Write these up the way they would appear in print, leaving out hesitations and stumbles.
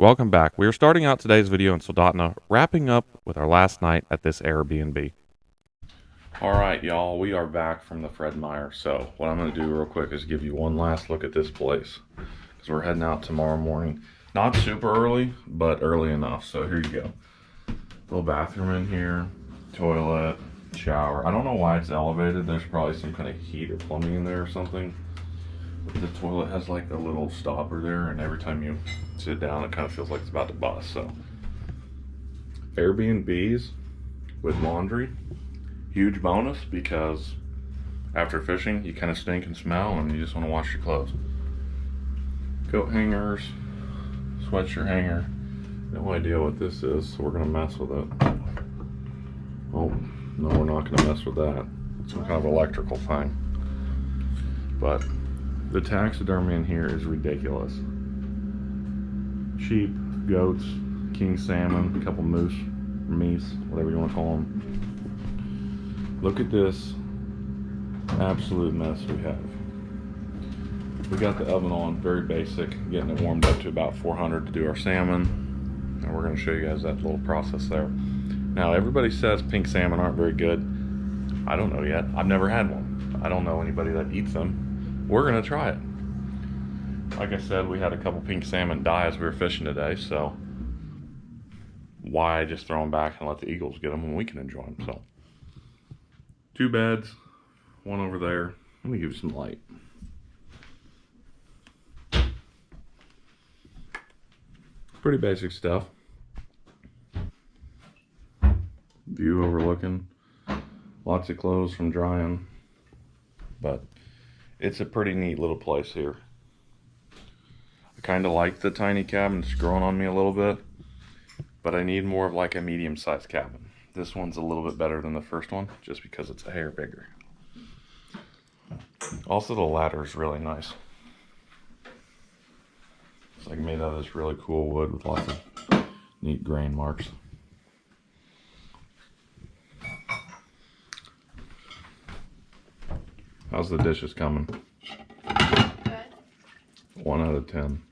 Welcome back. We are starting out today's video in Soldotna, wrapping up with our last night at this Airbnb. Alright y'all, we are back from the Fred Meyer. So what I'm going to do real quick is give you one last look at this place. Because we're heading out tomorrow morning. Not super early, but early enough. So here you go. Little bathroom in here, toilet, shower. I don't know why it's elevated. There's probably some kind of heat or plumbing in there or something. The toilet has like a little stopper there, and every time you sit down it kind of feels like it's about to bust. So Airbnbs with laundry, huge bonus, because after fishing you kind of stink and smell and you just want to wash your clothes. Coat hangers, sweatshirt hanger. No idea what this is, so we're gonna mess with it. Oh no, we're not gonna mess with that. Some kind of electrical thing. But the taxidermy in here is ridiculous. Sheep, goats, king salmon, a couple moose, meese, whatever you want to call them. Look at this absolute mess we have. We got the oven on, very basic, getting it warmed up to about 400 to do our salmon. And we're going to show you guys that little process there. Now everybody says pink salmon aren't very good. I don't know yet. I've never had one. I don't know anybody that eats them. We're gonna try it. Like I said, we had a couple pink salmon die as we were fishing today, so why just throw them back and let the eagles get them when we can enjoy them? So 2 beds, one over there. Let me give you some light. Pretty basic stuff. View overlooking, lots of clothes from drying, but it's a pretty neat little place here. I kind of like the tiny cabin. It's growing on me a little bit, but I need more of like a medium-sized cabin. This one's a little bit better than the first one, just because it's a hair bigger. Also, the ladder is really nice. It's like made out of this really cool wood with lots of neat grain marks. How's the dishes coming? Good. 1 out of 10.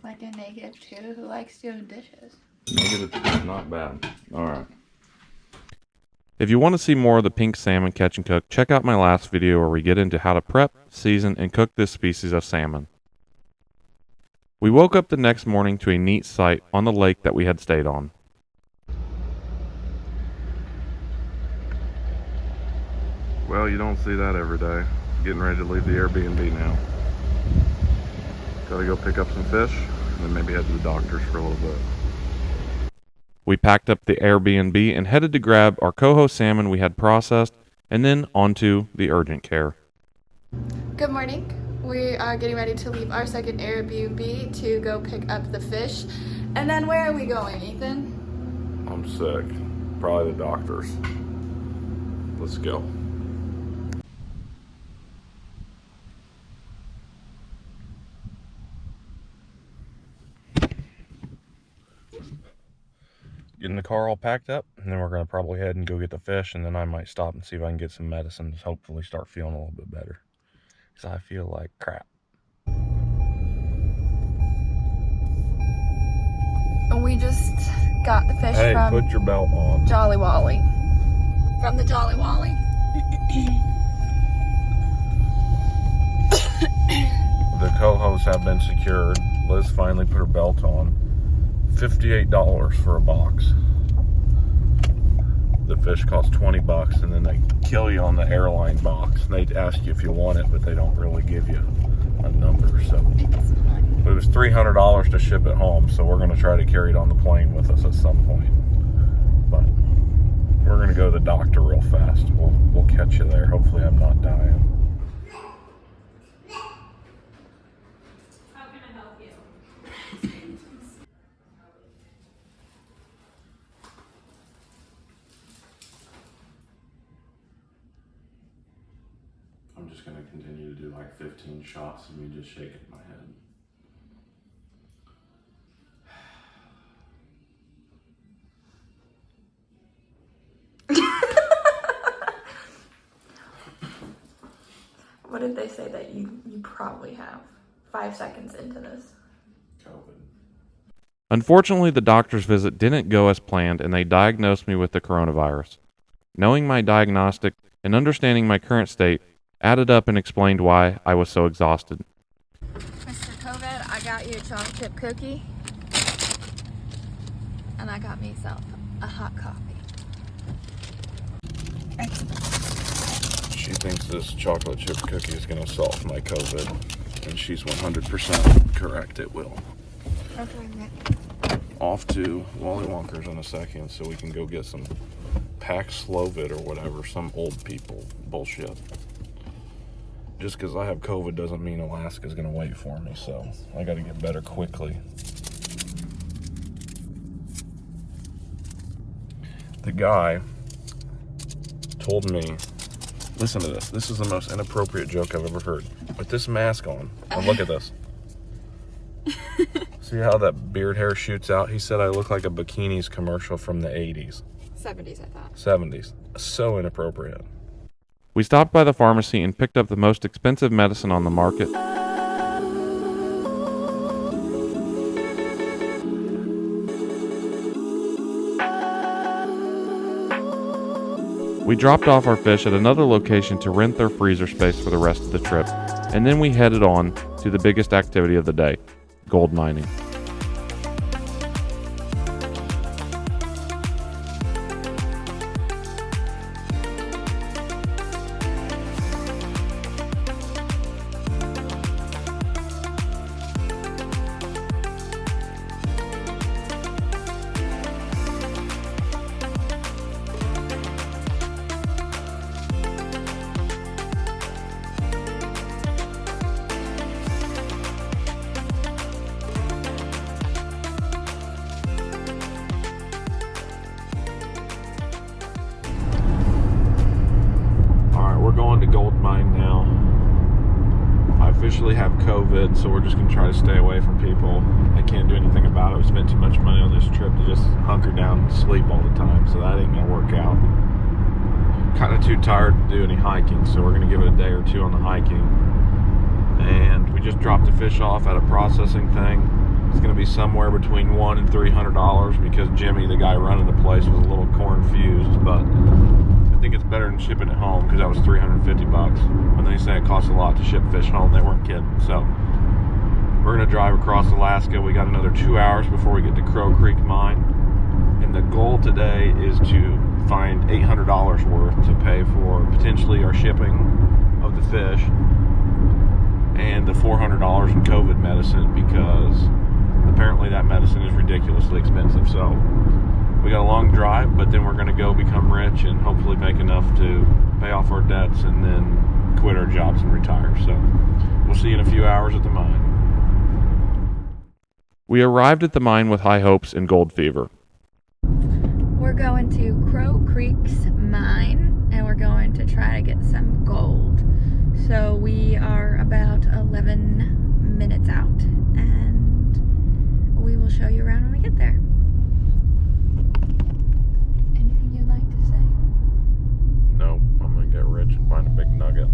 Like a -2. Who likes doing dishes? Negative, not bad. Alright. If you want to see more of the pink salmon catch and cook, check out my last video where we get into how to prep, season, and cook this species of salmon. We woke up the next morning to a neat sight on the lake that we had stayed on. Well, you don't see that every day. Getting ready to leave the Airbnb now. Gotta go pick up some fish, and then maybe head to the doctor's for a little bit. We packed up the Airbnb and headed to grab our coho salmon we had processed, and then onto the urgent care. Good morning. We are getting ready to leave our second Airbnb to go pick up the fish. And then where are we going, Ethan? I'm sick. Probably the doctor's. Let's go. Getting the car all packed up, and then we're going to probably head and go get the fish, and then I might stop and see if I can get some medicine to hopefully start feeling a little bit better, because I feel like crap. And we just got the fish from Put your belt on. Jolly Wally. From the Jolly Wally. The cohos have been secured. Liz finally put her belt on. $58 for a box. The fish cost 20 bucks, and then they kill you on the airline box. They ask you if you want it, but they don't really give you a number. So it was $300 to ship it home, so we're going to try to carry it on the plane with us at some point. But we're going to go to the doctor real fast. We'll catch you there. Hopefully I'm not dying. I'm just going to continue to do like 15 shots of me just shaking my head. What did they say that you probably have 5 seconds into this? Unfortunately, the doctor's visit didn't go as planned and they diagnosed me with the coronavirus. Knowing my diagnostic and understanding my current state added up and explained why I was so exhausted. Mr. COVID, I got you a chocolate chip cookie. And I got myself a hot coffee. She thinks this chocolate chip cookie is going to solve my COVID, and she's 100% correct, it will. Okay, Nick. Off to Wally Wonker's in a second so we can go get some Paxlovid or whatever, some old people bullshit. Just because I have COVID doesn't mean Alaska's going to wait for me, so I got to get better quickly. The guy told me, listen to this. This is the most inappropriate joke I've ever heard. With this mask on, and look at this. See how that beard hair shoots out? He said I look like a bikinis commercial from the 80s. 70s, I thought. 70s. So inappropriate. We stopped by the pharmacy and picked up the most expensive medicine on the market. We dropped off our fish at another location to rent their freezer space for the rest of the trip, and then we headed on to the biggest activity of the day, gold mining. Going to gold mine now. I officially have COVID, so we're just going to try to stay away from people. I can't do anything about it. We spent too much money on this trip to just hunker down and sleep all the time, so that ain't going to work out. Kind of too tired to do any hiking, so we're going to give it a day or two on the hiking. And we just dropped the fish off at a processing thing. It's going to be somewhere between $100 and $300 because Jimmy, the guy running the place, was a little confused, but I think it's better than shipping it home because that was $350. When they say it costs a lot to ship fish home, they weren't kidding. So we're going to drive across Alaska. We got another 2 hours before we get to Crow Creek Mine. And the goal today is to find $800 worth to pay for potentially our shipping of the fish and the $400 in COVID medicine because apparently that medicine is ridiculously expensive. So we got a long drive, but then we're going to go become rich and hopefully make enough to pay off our debts and then quit our jobs and retire. So we'll see you in a few hours at the mine. We arrived at the mine with high hopes and gold fever. We're going to Crow Creek's mine and we're going to try to get some gold. So we are about 11 minutes out and we will show you around when we get there. Anything you'd like to say? No, I'm going to get rich and find a big nugget.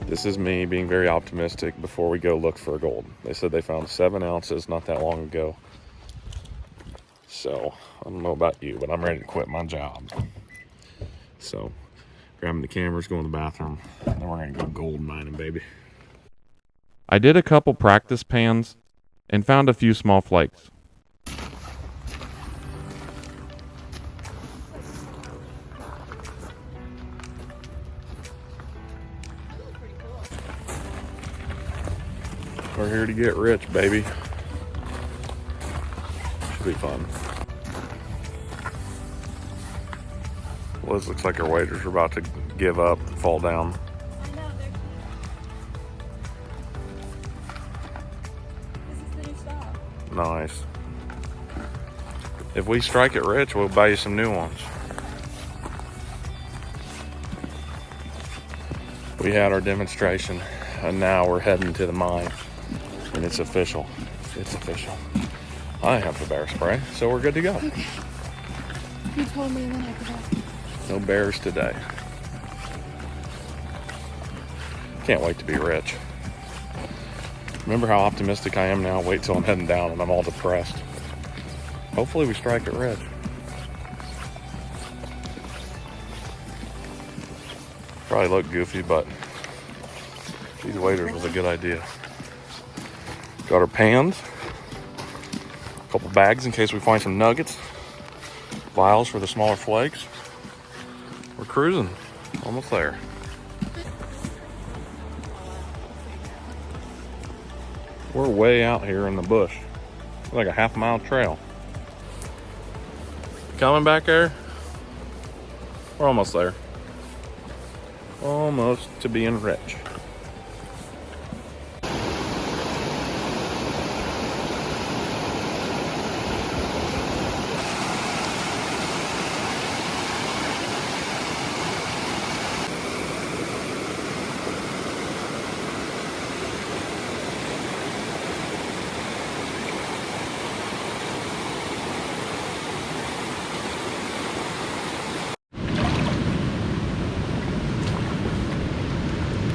This is me being very optimistic before we go look for gold. They said they found 7 ounces not that long ago. So, I don't know about you, but I'm ready to quit my job. So, grabbing the cameras, going to the bathroom, and then we're going to go gold mining, baby. I did a couple practice pans and found a few small flakes. We're here to get rich, baby. Should be fun. Liz looks like her waders are about to give up and fall down. I know, Nice. If we strike it rich, we'll buy you some new ones. We had our demonstration, and now we're heading to the mine, and it's official. It's official. I have the bear spray, so we're good to go. Okay. You told me and then I forgot. No bears today. Can't wait to be rich. Remember how optimistic I am now? Wait till I'm heading down and I'm all depressed. Hopefully we strike it rich. Probably look goofy, but these waders was a good idea. Got our pans, a couple bags in case we find some nuggets, vials for the smaller flakes. We're cruising, almost there. We're way out here in the bush. It's like a half-mile trail. Coming back there? We're almost there. Almost to being rich.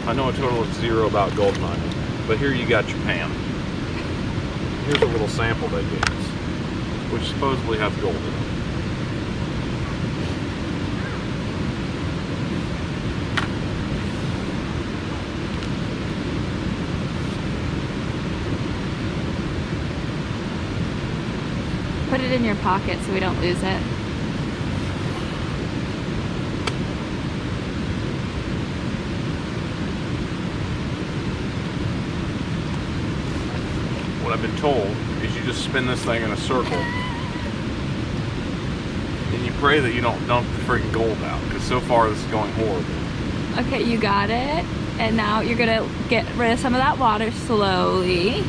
I know I total is 0 about gold mining, but here you got your pan. Here's a little sample they gave us, which supposedly has gold in it. Put it in your pocket so we don't lose it. What I've been told is you just spin this thing in a circle and you pray that you don't dump the freaking gold out, because so far this is going horrible. Okay, you got it. And now you're gonna get rid of some of that water slowly.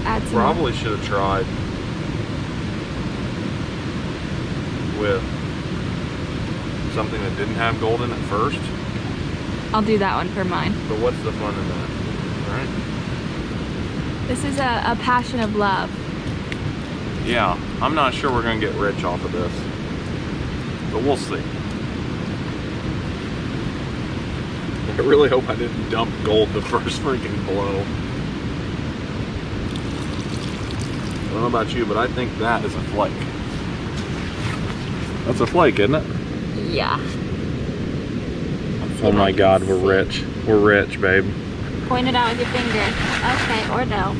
Add some Probably should have tried with something that didn't have gold in it first. I'll do that one for mine. But what's the fun in that, right? This is a passion of love. Yeah, I'm not sure we're gonna get rich off of this, but we'll see. I really hope I didn't dump gold the first freaking blow. I don't know about you, but I think that is a flake. That's a flake, isn't it? Yeah. Oh my God, we're rich. We're rich, babe. Point it out with your finger. Okay, or no.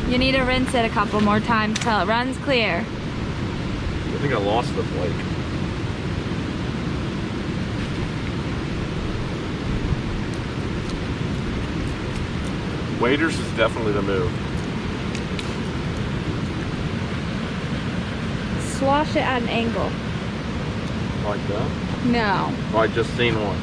You need to rinse it a couple more times till it runs clear. I think I lost the flake. Waders is definitely the move. Swash it at an angle. Like that? No. Oh, I just seen one.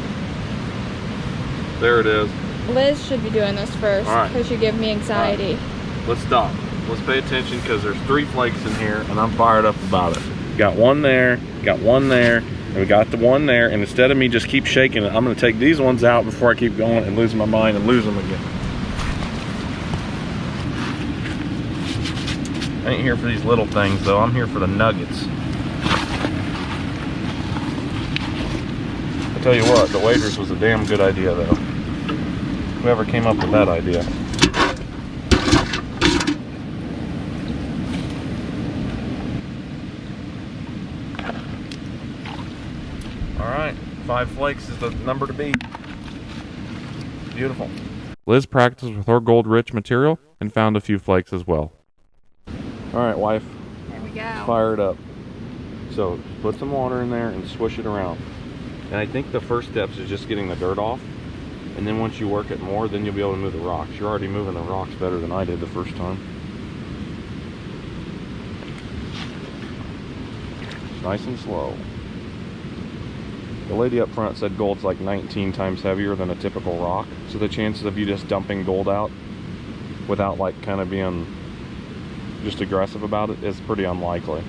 There it is. Liz should be doing this first All right. because you give me anxiety. Let's stop. Let's pay attention because there's 3 flakes in here and I'm fired up about it. Got one there, got one there, and we got the one there, and instead of me just keep shaking it, I'm gonna take these ones out before I keep going and lose my mind and lose them again. I ain't here for these little things though, I'm here for the nuggets. I tell you what, the waders was a damn good idea though. Whoever came up with that idea. Alright, 5 flakes is the number to beat. Beautiful. Liz practiced with her gold rich material and found a few flakes as well. Alright, wife, There we go. fire it up. So put some water in there and swish it around. And I think the first steps is just getting the dirt off. And then once you work it more, then you'll be able to move the rocks. You're already moving the rocks better than I did the first time. Nice and slow. The lady up front said gold's like 19 times heavier than a typical rock. So the chances of you just dumping gold out without like kind of being just aggressive about it is pretty unlikely.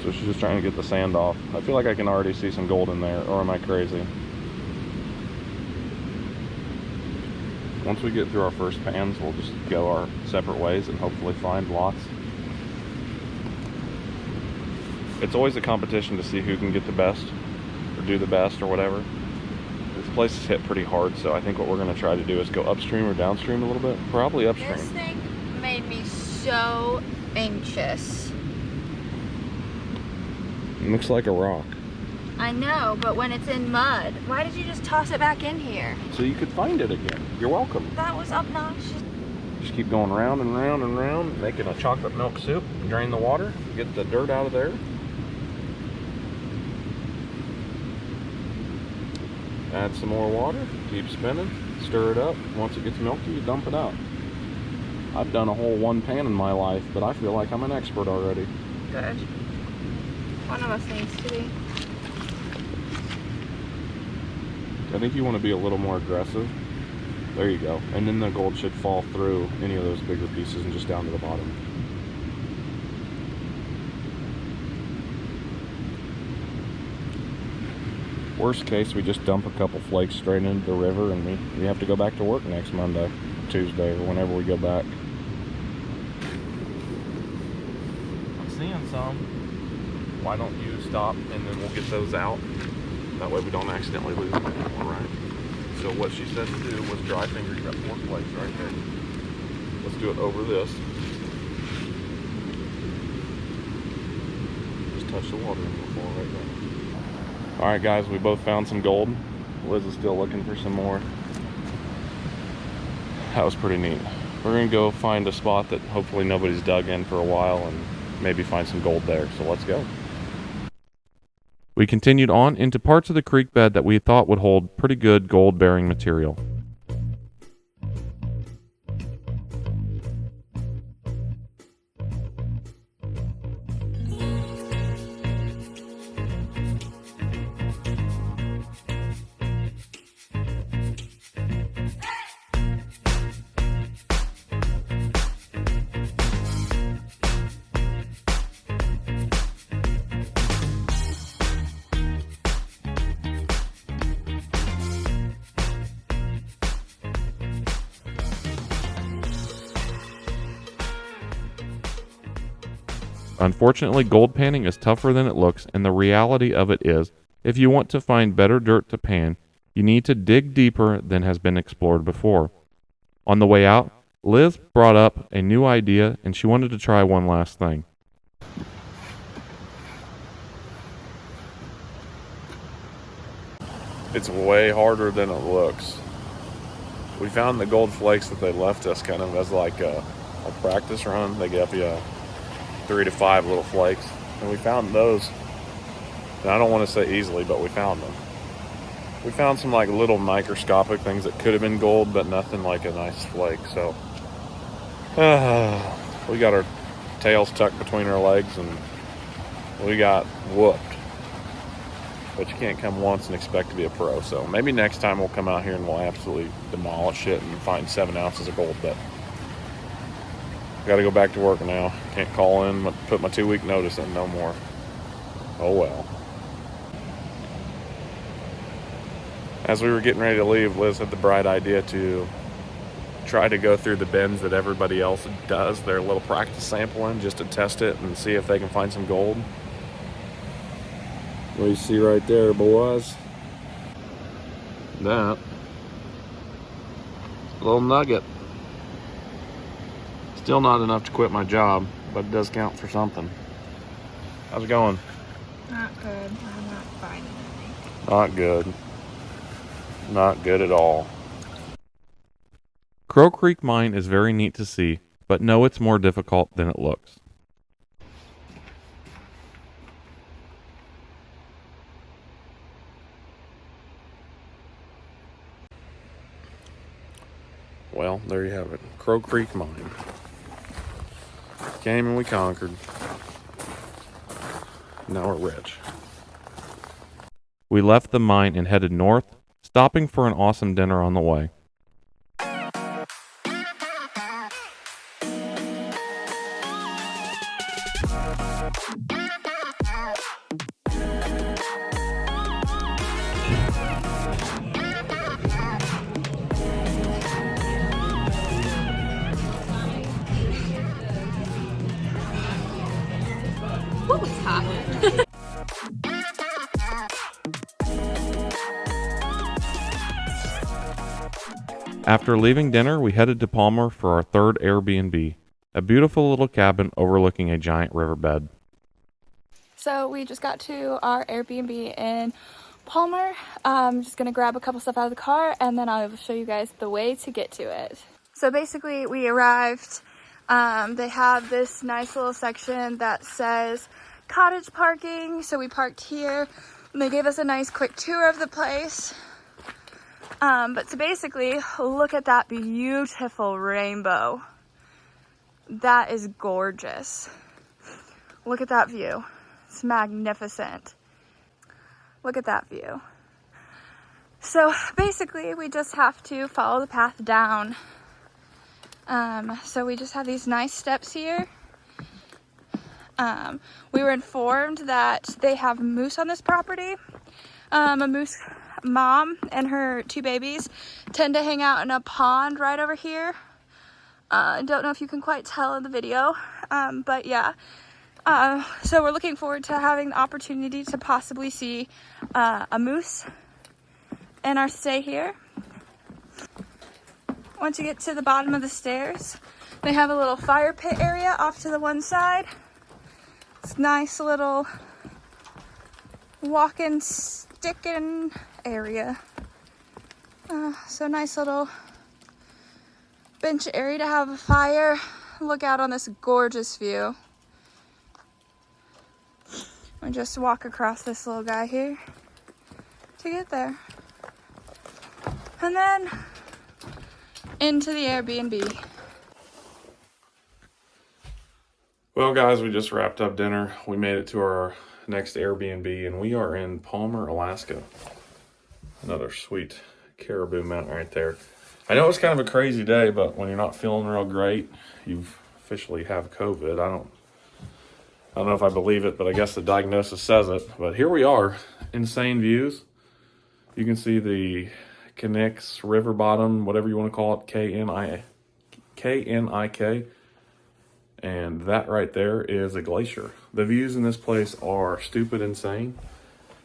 So she's just trying to get the sand off. I feel like I can already see some gold in there, or am I crazy? Once we get through our first pans, we'll just go our separate ways and hopefully find lots. It's always a competition to see who can get the best, or do the best, or whatever. This place is hit pretty hard, so I think what we're going to try to do is go upstream or downstream a little bit. Probably upstream. This thing made me so anxious. It looks like a rock. I know, but when it's in mud, why did you just toss it back in here? So you could find it again. You're welcome. That was obnoxious. Just keep going round and round and round, making a chocolate milk soup. Drain the water, get the dirt out of there. Add some more water, keep spinning, stir it up. Once it gets milky, you dump it out. I've done a whole 1 pan in my life, but I feel like I'm an expert already. Good. One of us needs to be. I think you want to be a little more aggressive. There you go. And then the gold should fall through any of those bigger pieces and just down to the bottom. Worst case, we just dump a couple flakes straight into the river and we have to go back to work next Monday, Tuesday, or whenever we go back. I'm seeing some. Why don't you stop and then we'll get those out? That way we don't accidentally lose them. All right. So what she said to do was dry finger. You got 4 flakes right there. Let's do it over this. Just touch the water and it'll fall right there. All right, guys, we both found some gold. Liz is still looking for some more. That was pretty neat. We're gonna go find a spot that hopefully nobody's dug in for a while and maybe find some gold there. So let's go. We continued on into parts of the creek bed that we thought would hold pretty good gold-bearing material. Unfortunately, gold panning is tougher than it looks, and the reality of it is, if you want to find better dirt to pan, you need to dig deeper than has been explored before. On the way out, Liz brought up a new idea, and she wanted to try one last thing. It's way harder than it looks. We found the gold flakes that they left us kind of as like a practice run. They gave you 3 to 5 little flakes, and we found those. And I don't want to say easily, but we found them. We found some like little microscopic things that could have been gold, but nothing like a nice flake. So we got our tails tucked between our legs and we got whooped. But you can't come once and expect to be a pro. So maybe next time we'll come out here and we'll absolutely demolish it and find 7 ounces of gold. But got to go back to work now. Can't call in, put my 2-week notice in no more. Oh well. As we were getting ready to leave, Liz had the bright idea to try to go through the bins that everybody else does their little practice sample in, just to test it and see if they can find some gold. What do you see right there, boys? That little nugget. Still not enough to quit my job, but it does count for something. How's it going? Not good. I'm not finding anything. Not good. Not good at all. Crow Creek Mine is very neat to see, but no, it's more difficult than it looks. Well, there you have it. Crow Creek Mine. Came and we conquered. Now we're rich. We left the mine and headed north, stopping for an awesome dinner on the way. Ooh, it's hot. After leaving dinner, we headed to Palmer for our third Airbnb, a beautiful little cabin overlooking a giant riverbed. So we just got to our Airbnb in Palmer. I'm just gonna grab a couple stuff out of the car and then I'll show you guys the way to get to it. So basically we arrived. They have this nice little section that says cottage parking. So we parked here and they gave us a nice quick tour of the place. But to basically look at that beautiful rainbow. That is gorgeous. Look at that view. It's magnificent. Look at that view. So basically we just have to follow the path down. So we just have these nice steps here. We were informed that they have moose on this property. A moose mom and her 2 babies tend to hang out in a pond right over here. I don't know if you can quite tell in the video, but yeah. So we're looking forward to having the opportunity to possibly see a moose in our stay here. Once you get to the bottom of the stairs, they have a little fire pit area off to the one side. It's a nice little walking, sticking area. So nice little bench area to have a fire. Look out on this gorgeous view. We just walk across this little guy here to get there. And then into the Airbnb. Well, guys, we just wrapped up dinner. We made it to our next Airbnb, and we are in Palmer, Alaska. Another sweet Caribou Mountain right there. I know it's kind of a crazy day, but when you're not feeling real great, you officially have COVID. I don't know if I believe it, but I guess the diagnosis says it. But here we are, insane views. You can see the Knik River bottom, whatever you want to call it, K-N-I-K. And that right there is a glacier. The views in this place are stupid insane.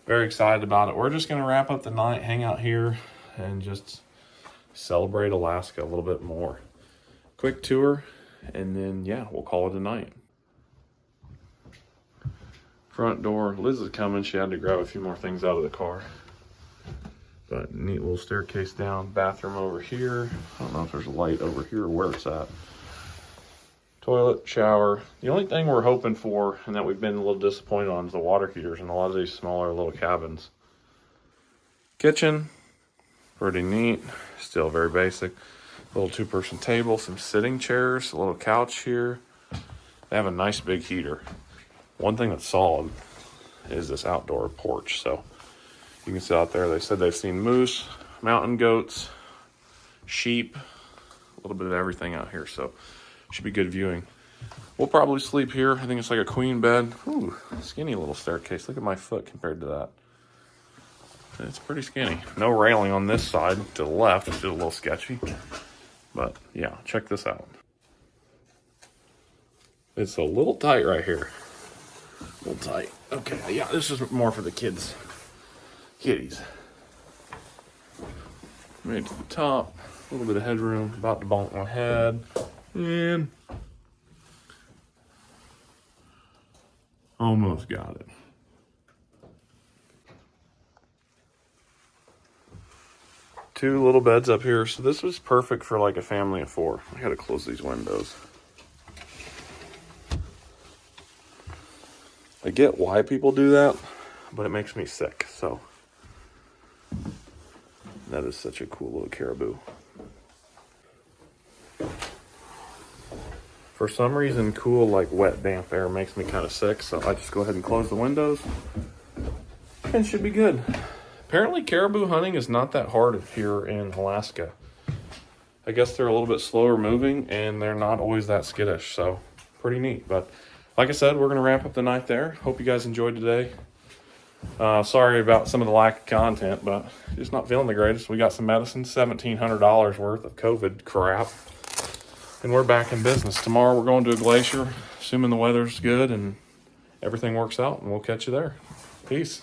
Very excited about it. We're just going to wrap up the night, hang out here, and just celebrate Alaska a little bit more. Quick tour, and then, yeah, we'll call it a night. Front door. Liz is coming. She had to grab a few more things out of the car. But neat little staircase down. Bathroom over here. I don't know if there's a light over here or where it's at. Toilet, shower. The only thing we're hoping for, and that we've been a little disappointed on, is the water heaters in a lot of these smaller little cabins. Kitchen. Pretty neat. Still very basic. Little 2-person table. Some sitting chairs. A little couch here. They have a nice big heater. One thing that's solid is this outdoor porch. So you can sit out there. They said they've seen moose, mountain goats, sheep, a little bit of everything out here. So should be good viewing. We'll probably sleep here. I think it's like a queen bed. Ooh, skinny little staircase. Look at my foot compared to that. It's pretty skinny. No railing on this side to the left, which is a little sketchy. But yeah, check this out. It's a little tight right here. A little tight. Okay, yeah, this is more for the kids. Kitties. Made it to the top. A little bit of headroom. About to bonk my head. And almost got it. Two little beds up here. So this was perfect for like a family of 4. I gotta close these windows. I get why people do that, but it makes me sick. So that is such a cool little caribou. For some reason, cool, like wet, damp air makes me kind of sick. So I just go ahead and close the windows and should be good. Apparently caribou hunting is not that hard here in Alaska. I guess they're a little bit slower moving and they're not always that skittish, so pretty neat. But like I said, we're going to wrap up the night there. Hope you guys enjoyed today. Sorry about some of the lack of content, but just not feeling the greatest. We got some medicine, $1,700 worth of COVID crap, and we're back in business. Tomorrow we're going to a glacier, assuming the weather's good and everything works out, and we'll catch you there. Peace.